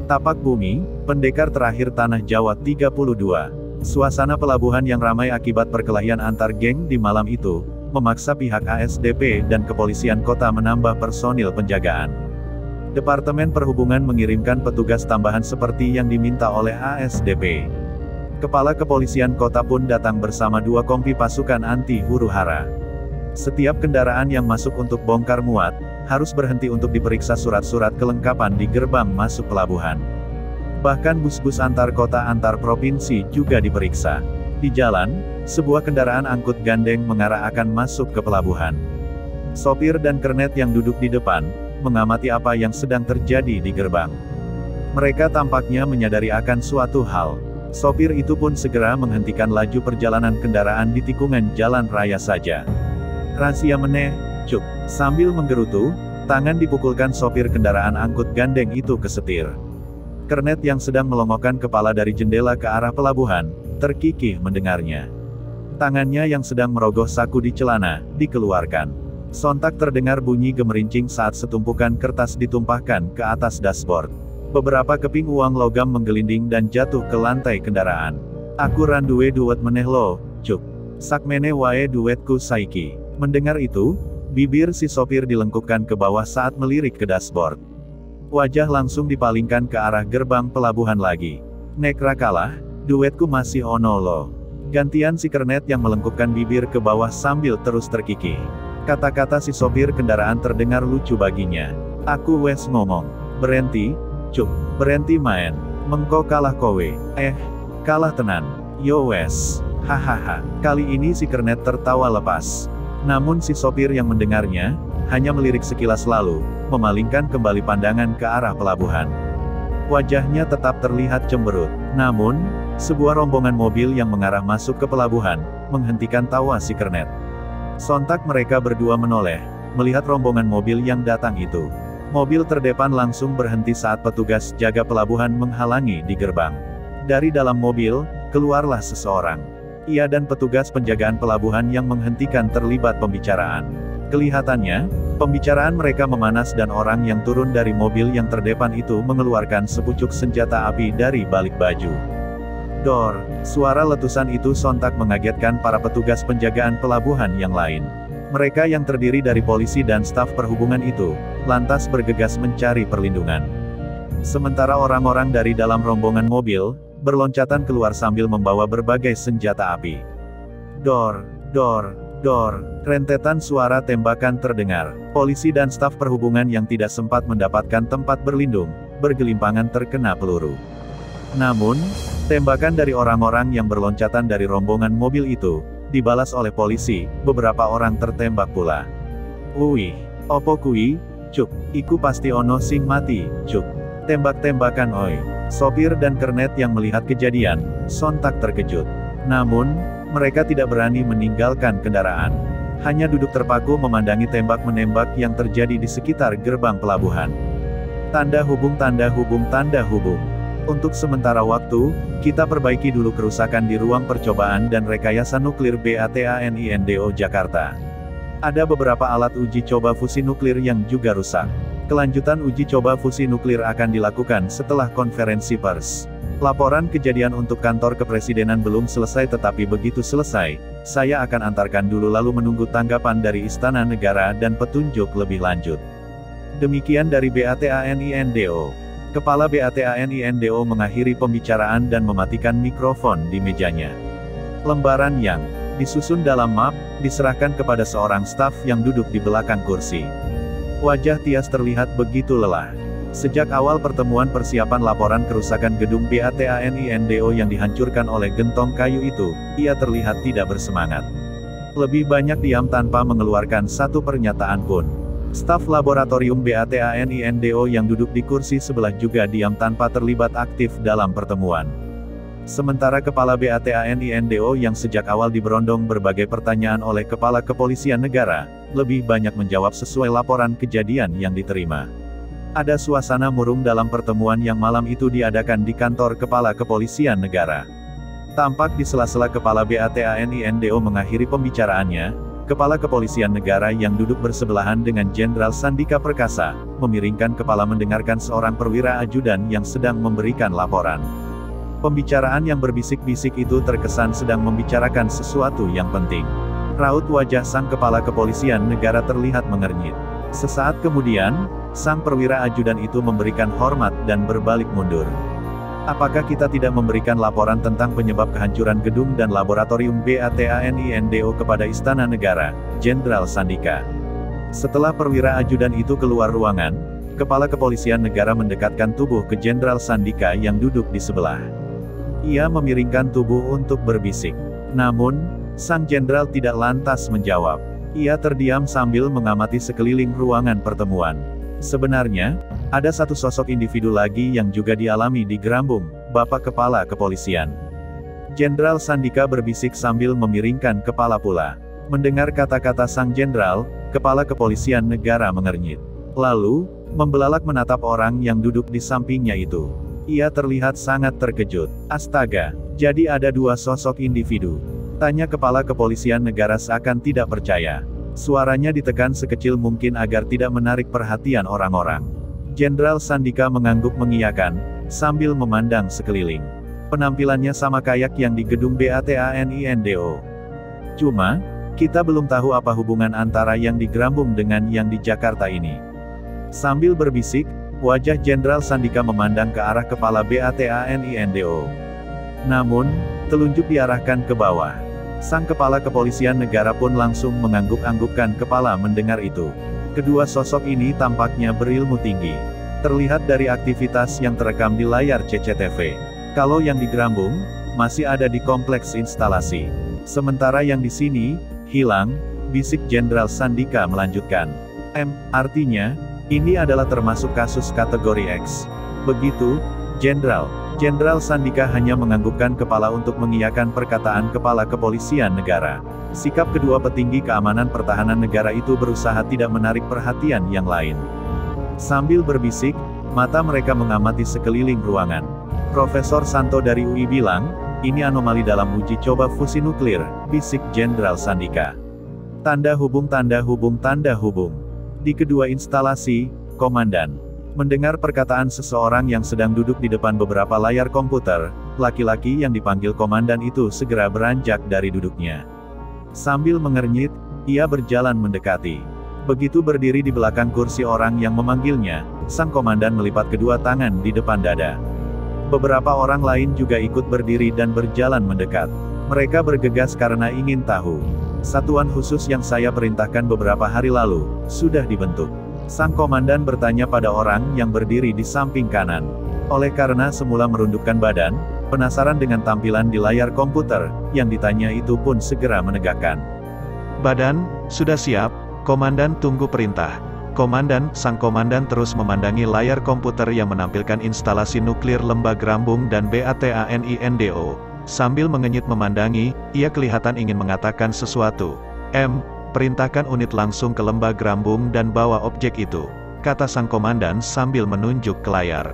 Tapak Bumi, pendekar terakhir Tanah Jawa 32. Suasana pelabuhan yang ramai akibat perkelahian antar geng di malam itu, memaksa pihak ASDP dan kepolisian kota menambah personil penjagaan. Departemen Perhubungan mengirimkan petugas tambahan seperti yang diminta oleh ASDP. Kepala Kepolisian Kota pun datang bersama 2 kompi pasukan anti huru-hara. Setiap kendaraan yang masuk untuk bongkar muat, harus berhenti untuk diperiksa surat-surat kelengkapan di gerbang masuk pelabuhan. Bahkan bus-bus antar kota antar provinsi juga diperiksa. Di jalan, sebuah kendaraan angkut gandeng mengarah akan masuk ke pelabuhan. Sopir dan kernet yang duduk di depan, mengamati apa yang sedang terjadi di gerbang. Mereka tampaknya menyadari akan suatu hal. Sopir itu pun segera menghentikan laju perjalanan kendaraan di tikungan jalan raya saja. Rahasia meneh, cuk. Sambil menggerutu, tangan dipukulkan sopir kendaraan angkut gandeng itu ke setir. Kernet yang sedang melongokkan kepala dari jendela ke arah pelabuhan, terkikih mendengarnya. Tangannya yang sedang merogoh saku di celana, dikeluarkan. Sontak terdengar bunyi gemerincing saat setumpukan kertas ditumpahkan ke atas dashboard. Beberapa keping uang logam menggelinding dan jatuh ke lantai kendaraan. Aku randuwe duwet meneh lo, cuk. Sakmene wae duwetku saiki. Mendengar itu, bibir si sopir dilengkupkan ke bawah saat melirik ke dashboard. Wajah langsung dipalingkan ke arah gerbang pelabuhan lagi. Nek rakalah, duetku masih ono lo. Gantian si kernet yang melengkupkan bibir ke bawah sambil terus terkikih. Kata-kata si sopir kendaraan terdengar lucu baginya. Aku wes ngomong. Berhenti, cuk. Berhenti main. Mengko kalah kowe. Kalah tenan. Yo wes. Hahaha. Kali ini si kernet tertawa lepas. Namun si sopir yang mendengarnya, hanya melirik sekilas lalu, memalingkan kembali pandangan ke arah pelabuhan. Wajahnya tetap terlihat cemberut. Namun, sebuah rombongan mobil yang mengarah masuk ke pelabuhan, menghentikan tawa si kernet. Sontak mereka berdua menoleh, melihat rombongan mobil yang datang itu. Mobil terdepan langsung berhenti saat petugas jaga pelabuhan menghalangi di gerbang. Dari dalam mobil, keluarlah seseorang. Ia dan petugas penjagaan pelabuhan yang menghentikan terlibat pembicaraan. Kelihatannya, pembicaraan mereka memanas dan orang yang turun dari mobil yang terdepan itu mengeluarkan sepucuk senjata api dari balik baju. Dor, suara letusan itu sontak mengagetkan para petugas penjagaan pelabuhan yang lain. Mereka yang terdiri dari polisi dan staf perhubungan itu, lantas bergegas mencari perlindungan. Sementara orang-orang dari dalam rombongan mobil, berloncatan keluar sambil membawa berbagai senjata api. Dor, dor, dor, rentetan suara tembakan terdengar. Polisi dan staf perhubungan yang tidak sempat mendapatkan tempat berlindung, bergelimpangan terkena peluru. Namun, tembakan dari orang-orang yang berloncatan dari rombongan mobil itu, dibalas oleh polisi, beberapa orang tertembak pula. Wih, opo kui, cuk, iku pasti ono sing mati, cuk. Tembak-tembakan oi. Sopir dan kernet yang melihat kejadian, sontak terkejut. Namun, mereka tidak berani meninggalkan kendaraan. Hanya duduk terpaku memandangi tembak-menembak yang terjadi di sekitar gerbang pelabuhan. Tanda hubung, tanda hubung, tanda hubung. Untuk sementara waktu, kita perbaiki dulu kerusakan di ruang percobaan dan rekayasa nuklir BATANINDO Jakarta. Ada beberapa alat uji coba fusi nuklir yang juga rusak. Kelanjutan uji coba fusi nuklir akan dilakukan setelah konferensi pers. Laporan kejadian untuk kantor kepresidenan belum selesai, tetapi begitu selesai, saya akan antarkan dulu lalu menunggu tanggapan dari Istana Negara dan petunjuk lebih lanjut. Demikian dari BATANINDO. Kepala BATANINDO mengakhiri pembicaraan dan mematikan mikrofon di mejanya. Lembaran yang disusun dalam map, diserahkan kepada seorang staf yang duduk di belakang kursi. Wajah Tias terlihat begitu lelah. Sejak awal pertemuan persiapan laporan kerusakan gedung BATANINDO yang dihancurkan oleh gentong kayu itu, ia terlihat tidak bersemangat. Lebih banyak diam tanpa mengeluarkan satu pernyataan pun. Staf laboratorium BATANINDO yang duduk di kursi sebelah juga diam tanpa terlibat aktif dalam pertemuan. Sementara Kepala BATANINDO yang sejak awal diberondong berbagai pertanyaan oleh Kepala Kepolisian Negara, lebih banyak menjawab sesuai laporan kejadian yang diterima. Ada suasana murung dalam pertemuan yang malam itu diadakan di kantor Kepala Kepolisian Negara. Tampak di sela-sela Kepala BATANINDO mengakhiri pembicaraannya, Kepala Kepolisian Negara yang duduk bersebelahan dengan Jenderal Sandika Perkasa, memiringkan kepala mendengarkan seorang perwira ajudan yang sedang memberikan laporan. Pembicaraan yang berbisik-bisik itu terkesan sedang membicarakan sesuatu yang penting. Raut wajah sang kepala kepolisian negara terlihat mengernyit. Sesaat kemudian, sang perwira ajudan itu memberikan hormat dan berbalik mundur. Apakah kita tidak memberikan laporan tentang penyebab kehancuran gedung dan laboratorium BATANINDO kepada Istana Negara, Jenderal Sandika? Setelah perwira ajudan itu keluar ruangan, Kepala Kepolisian Negara mendekatkan tubuh ke Jenderal Sandika yang duduk di sebelah. Ia memiringkan tubuh untuk berbisik. Namun, sang jenderal tidak lantas menjawab. Ia terdiam sambil mengamati sekeliling ruangan pertemuan. Sebenarnya, ada satu sosok individu lagi yang juga dialami di Grambung, Bapak Kepala Kepolisian. Jenderal Sandika berbisik sambil memiringkan kepala pula. Mendengar kata-kata sang jenderal, Kepala Kepolisian Negara mengernyit. Lalu, membelalak menatap orang yang duduk di sampingnya itu. Ia terlihat sangat terkejut. Astaga, jadi ada dua sosok individu. Tanya Kepala Kepolisian Negara seakan tidak percaya. Suaranya ditekan sekecil mungkin agar tidak menarik perhatian orang-orang. Jenderal Sandika mengangguk mengiyakan, sambil memandang sekeliling. Penampilannya sama kayak yang di gedung BATANINDO. Cuma, kita belum tahu apa hubungan antara yang di Grambung dengan yang di Jakarta ini. Sambil berbisik, wajah Jenderal Sandika memandang ke arah kepala BATANINDO. Namun, telunjuk diarahkan ke bawah. Sang Kepala Kepolisian Negara pun langsung mengangguk-anggukkan kepala mendengar itu. Kedua sosok ini tampaknya berilmu tinggi. Terlihat dari aktivitas yang terekam di layar CCTV. Kalau yang di Grambung, masih ada di kompleks instalasi. Sementara yang di sini, hilang, bisik Jenderal Sandika melanjutkan. Artinya, ini adalah termasuk kasus kategori X. Begitu, Jenderal. Jenderal Sandika hanya menganggukkan kepala untuk mengiyakan perkataan Kepala Kepolisian Negara. Sikap kedua petinggi keamanan pertahanan negara itu berusaha tidak menarik perhatian yang lain. Sambil berbisik, mata mereka mengamati sekeliling ruangan. Profesor Santo dari UI bilang, ini anomali dalam uji coba fusi nuklir, bisik Jenderal Sandika. Tanda hubung tanda hubung tanda hubung. Di kedua instalasi, Komandan. Mendengar perkataan seseorang yang sedang duduk di depan beberapa layar komputer, laki-laki yang dipanggil komandan itu segera beranjak dari duduknya. Sambil mengernyit, ia berjalan mendekati. Begitu berdiri di belakang kursi orang yang memanggilnya, sang komandan melipat kedua tangan di depan dada. Beberapa orang lain juga ikut berdiri dan berjalan mendekat. Mereka bergegas karena ingin tahu. Satuan khusus yang saya perintahkan beberapa hari lalu, sudah dibentuk. Sang komandan bertanya pada orang yang berdiri di samping kanan. Oleh karena semula merundukkan badan, penasaran dengan tampilan di layar komputer, yang ditanya itu pun segera menegakkan badan. Sudah siap, Komandan, tunggu perintah. Komandan. Sang komandan terus memandangi layar komputer yang menampilkan instalasi nuklir Lembah Grambung dan BATANINDO. Sambil mengenyit memandangi, ia kelihatan ingin mengatakan sesuatu. Perintahkan unit langsung ke Lembah Grambung dan bawa objek itu, kata sang komandan sambil menunjuk ke layar.